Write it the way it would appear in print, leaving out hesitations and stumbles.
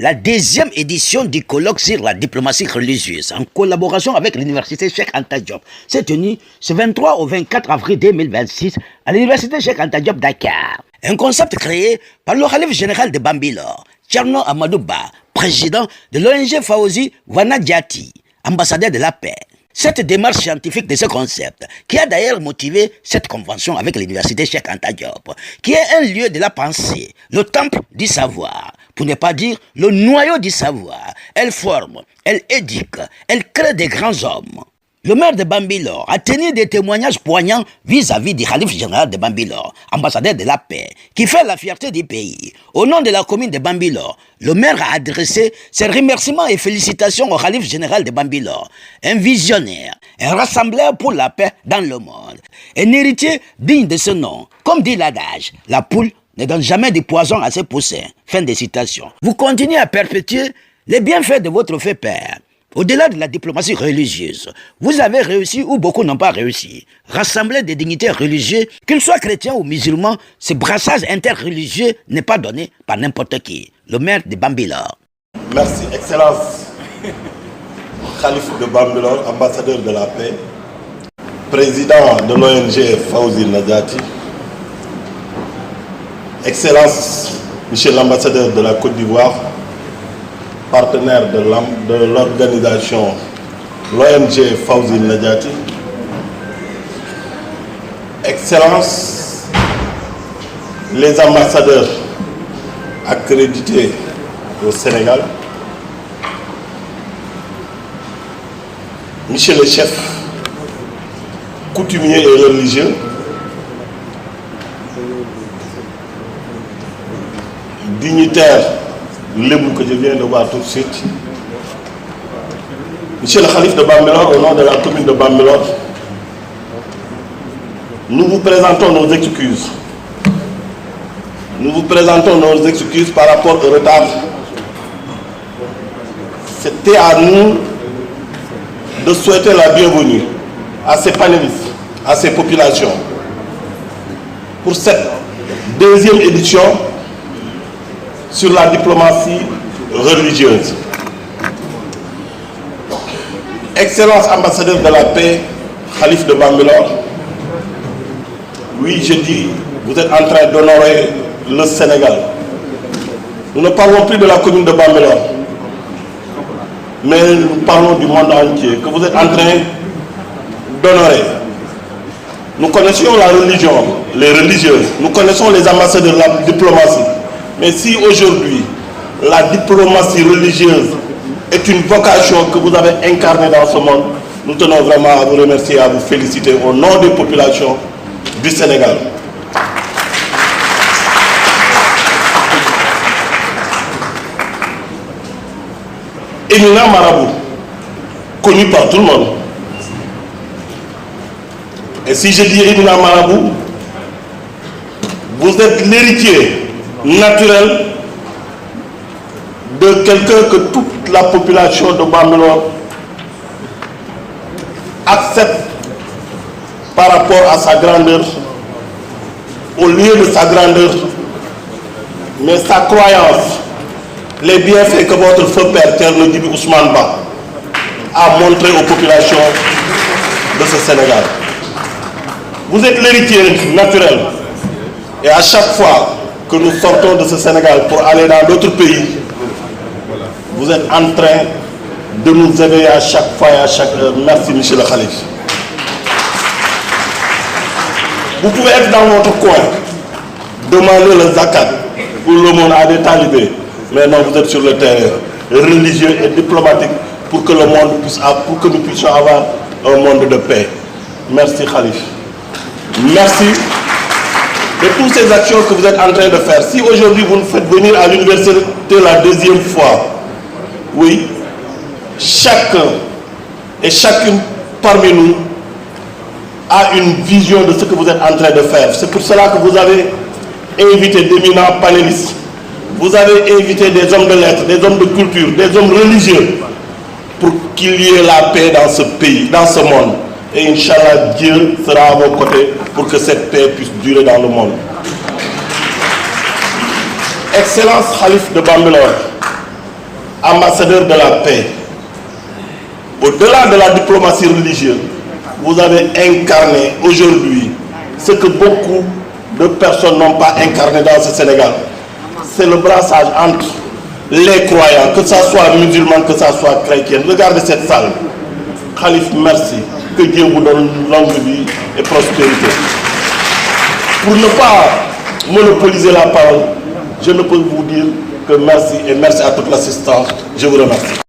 la deuxième édition du colloque sur la diplomatie religieuse en collaboration avec l'université Cheikh Anta Diop s'est tenue ce 23 au 24 avril 2026 à l'université Cheikh Anta Diop Dakar. Un concept créé par le khalife général de Bambilor, Thierno Amadou Ba, président de l'ONG Fawzi Wanadiati, ambassadeur de la paix. Cette démarche scientifique de ce concept, qui a d'ailleurs motivé cette convention avec l'université Cheikh Anta Diop, qui est un lieu de la pensée, le temple du savoir, pour ne pas dire le noyau du savoir. Elle forme, elle éduque, elle crée des grands hommes. Le maire de Bambilor a tenu des témoignages poignants vis-à-vis du khalife général de Bambilor, ambassadeur de la paix, qui fait la fierté du pays. Au nom de la commune de Bambilor, le maire a adressé ses remerciements et félicitations au khalife général de Bambilor, un visionnaire, un rassembleur pour la paix dans le monde, un héritier digne de ce nom. Comme dit l'adage, la poule ne donne jamais de poison à ses poussins. Fin de citation. Vous continuez à perpétuer les bienfaits de votre fait père. Au-delà de la diplomatie religieuse, vous avez réussi ou beaucoup n'ont pas réussi. Rassembler des dignitaires religieux, qu'ils soient chrétiens ou musulmans, ce brassage interreligieux n'est pas donné par n'importe qui. Le maire de Bambilor. Merci, Excellence. Khalife de Bambilor, ambassadeur de la paix, président de l'ONG Fawzi Wanadiati, Excellence, Monsieur l'ambassadeur de la Côte d'Ivoire, partenaire de l'organisation l'ONG Fawzi Wanadiati, Excellence, les ambassadeurs accrédités au Sénégal, Monsieur le chef coutumier et religieux, dignitaires Lébou que je viens de voir tout de suite, Monsieur le Khalife de Bambilor, au nom de la commune de Bambilor, nous vous présentons nos excuses. Nous vous présentons nos excuses par rapport au retard. C'était à nous de souhaiter la bienvenue à ces panélistes, à ces populations, pour cette deuxième édition sur la diplomatie religieuse. Excellence ambassadeur de la paix, Khalife de Bambilor, oui, je dis, vous êtes en train d'honorer le Sénégal. Nous ne parlons plus de la commune de Bambilor, mais nous parlons du monde entier, que vous êtes en train d'honorer. Nous connaissions la religion, les religieuses, nous connaissons les ambassadeurs de la diplomatie. Mais si aujourd'hui, la diplomatie religieuse est une vocation que vous avez incarnée dans ce monde, nous tenons vraiment à vous remercier et à vous féliciter au nom des populations du Sénégal. Éminent marabout, connu par tout le monde. Et si je dis éminent marabout, vous êtes l'héritier naturel de quelqu'un que toute la population de Bambilor accepte par rapport à sa grandeur, au lieu de sa grandeur, mais sa croyance, les bienfaits que votre feu père Thierno Djiby Ousmane Ba a montré aux populations de ce Sénégal. Vous êtes l'héritier naturel et à chaque fois que nous sortons de ce Sénégal pour aller dans d'autres pays, vous êtes en train de nous éveiller à chaque fois et à chaque heure. Merci, Monsieur le Khalife. Vous pouvez être dans votre coin, demander le zakat pour le monde à des talibés, mais non, vous êtes sur le terrain religieux et diplomatique pour que le monde puisse, pour que nous puissions avoir un monde de paix. Merci, Khalife. Merci de toutes ces actions que vous êtes en train de faire. Si aujourd'hui vous nous faites venir à l'université la deuxième fois, oui, chacun et chacune parmi nous a une vision de ce que vous êtes en train de faire. C'est pour cela que vous avez invité d'éminents panélistes, vous avez invité des hommes de lettres, des hommes de culture, des hommes religieux, pour qu'il y ait la paix dans ce pays, dans ce monde. Et Inch'Allah, Dieu sera à vos côtés pour que cette paix puisse durer dans le monde. Excellence Khalife de Bambilor, ambassadeur de la paix. Au-delà de la diplomatie religieuse, vous avez incarné aujourd'hui ce que beaucoup de personnes n'ont pas incarné dans ce Sénégal. C'est le brassage entre les croyants, que ce soit musulmans, que ce soit chrétiens. Regardez cette salle. Khalif, merci. Que Dieu vous donne longue vie et prospérité. Pour ne pas monopoliser la parole, je ne peux vous dire que merci et merci à toute l'assistance. Je vous remercie.